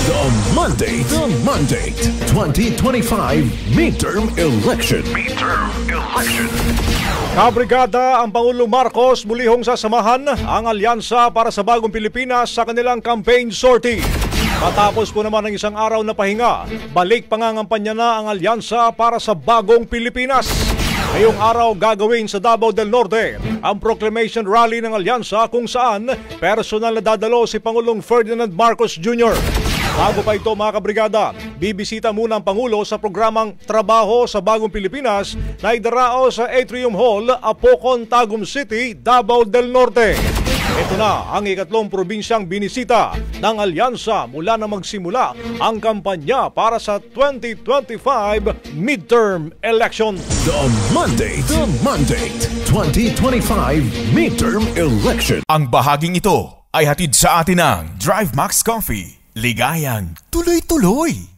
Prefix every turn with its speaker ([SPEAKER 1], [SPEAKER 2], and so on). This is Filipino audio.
[SPEAKER 1] The Mandate 2025 Midterm Election.
[SPEAKER 2] Kabrigada, ang Pangulong Marcos mulihong sasamahan ang alyansa para sa bagong Pilipinas sa kanilang campaign sortie. Matapos po naman ng isang araw na pahinga, balik pangangampanya na ang alyansa para sa bagong Pilipinas. Ngayong araw gagawin sa Davao del Norte ang proclamation rally ng alyansa kung saan personal na dadalo si Pangulong Ferdinand Marcos Jr. Bago pa ito mga kabrigada, bibisita muna ang Pangulo sa programang Trabaho sa Bagong Pilipinas na idarao sa Atrium Hall, Apocon, Tagum City, Davao del Norte. Ito na ang ikatlong probinsyang binisita ng alyansa mula na magsimula ang kampanya para sa 2025 midterm election.
[SPEAKER 1] The Mandate 2025 Midterm Election.
[SPEAKER 3] Ang bahaging ito ay hatid sa atin ng Drive Max Coffee. Ligayang tuloy-tuloy.